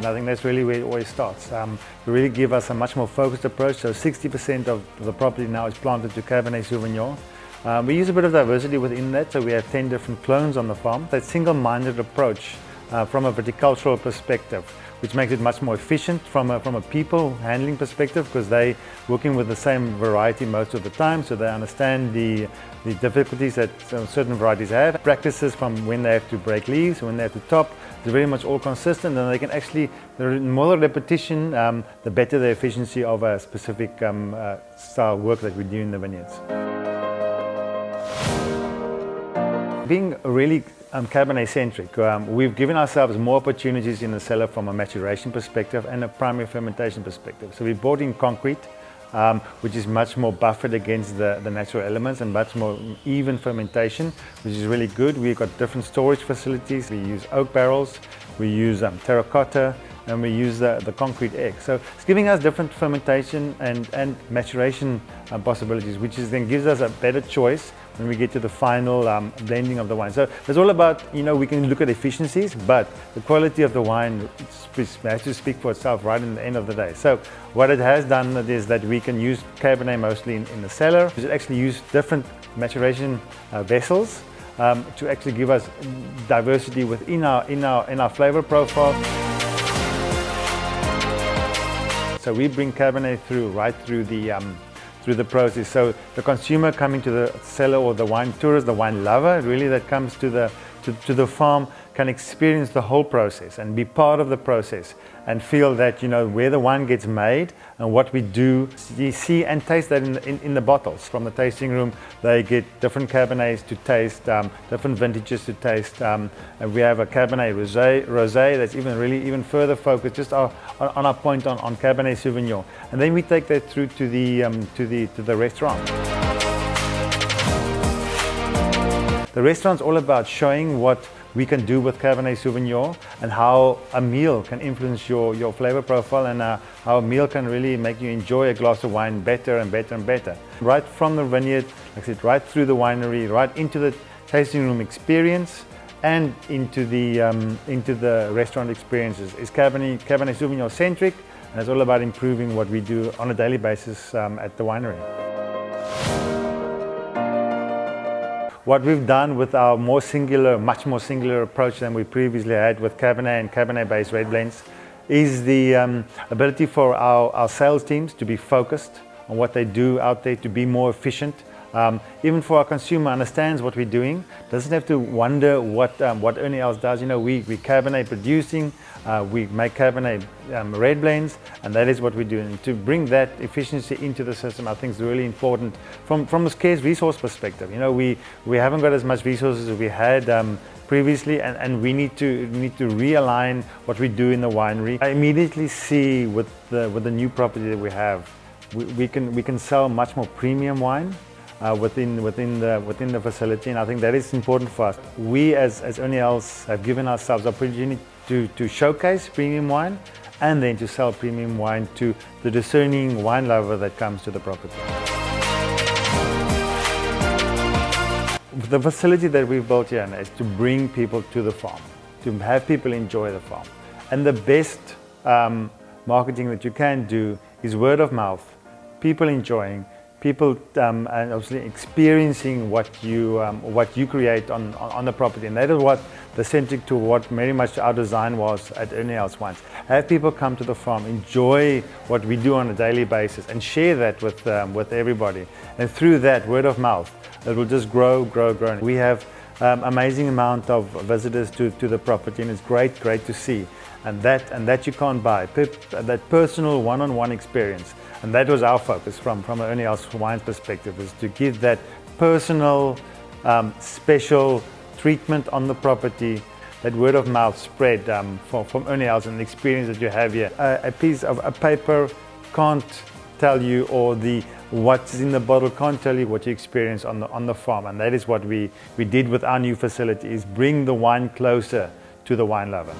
I think that's really where it always starts. We really give us a much more focused approach, so 60% of the property now is planted to Cabernet Sauvignon. We use a bit of diversity within that, so we have 10 different clones on the farm. That single-minded approach from a viticultural perspective, which makes it much more efficient from a people handling perspective, because they're working with the same variety most of the time, so they understand the difficulties that certain varieties have. Practices from when they have to break leaves, when they have to top, they're very much all consistent, and they can actually, the more repetition, the better the efficiency of a specific style work that we do in the vineyards. Being really Cabernet centric, we've given ourselves more opportunities in the cellar from a maturation perspective and a primary fermentation perspective. So we brought in concrete, which is much more buffered against the natural elements and much more even fermentation, which is really good. We've got different storage facilities. We use oak barrels, we use terracotta, and we use the concrete egg. So it's giving us different fermentation and maturation possibilities, which then gives us a better choice when we get to the final blending of the wine. So it's all about, we can look at efficiencies, but the quality of the wine has to speak for itself right in the end of the day. So what it has done is that we can use Cabernet mostly in the cellar. We actually use different maturation vessels to actually give us diversity within our flavor profile. So we bring Cabernet right through the process. So the consumer coming to the cellar, or the wine tourist, the wine lover, really, that comes to the farm, can experience the whole process and be part of the process and feel that, where the wine gets made and what we do. You see and taste that in the bottles. From the tasting room, they get different Cabernets to taste, different vintages to taste. And we have a Cabernet Rosé that's even further focused just on our point on Cabernet Sauvignon. And then we take that through to the restaurant. The restaurant's all about showing what we can do with Cabernet Sauvignon and how a meal can influence your flavor profile, and how a meal can really make you enjoy a glass of wine better and better and better. Right from the vineyard, like I said, right through the winery, right into the tasting room experience and into the restaurant experiences is Cabernet Sauvignon centric, and it's all about improving what we do on a daily basis at the winery. What we've done with our much more singular approach than we previously had with Cabernet and Cabernet-based red blends is the ability for our sales teams to be focused on what they do out there, to be more efficient. Even for our consumer, understands what we're doing, doesn't have to wonder what Ernie Els does. We Cabernet producing, we make Cabernet red blends, and that is what we do. And to bring that efficiency into the system, I think is really important from a scarce resource perspective. We haven't got as much resources as we had previously, and we need to realign what we do in the winery. I immediately see with the new property that we have, we can sell much more premium wine within the facility, and I think that is important for us. We as Ernie Els have given ourselves the opportunity to showcase premium wine and then to sell premium wine to the discerning wine lover that comes to the property. The facility that we've built here is to bring people to the farm, to have people enjoy the farm. And the best marketing that you can do is word of mouth, people enjoying, people and obviously experiencing what you create on the property. And that is what the centric to what very much our design was at Ernie Els Wines. Have people come to the farm, enjoy what we do on a daily basis, and share that with everybody. And through that, word of mouth, it will just grow. We have amazing amount of visitors to the property, and it's great to see. And that you can't buy, that personal one-on-one experience. And that was our focus from Ernie Els Wines perspective, is to give that personal, special treatment on the property, that word of mouth spread from Ernie Els and the experience that you have here. A piece of a paper can't tell you, or what's in the bottle can't tell you what you experience on the farm. And that is what we did with our new facility, is bring the wine closer to the wine lover.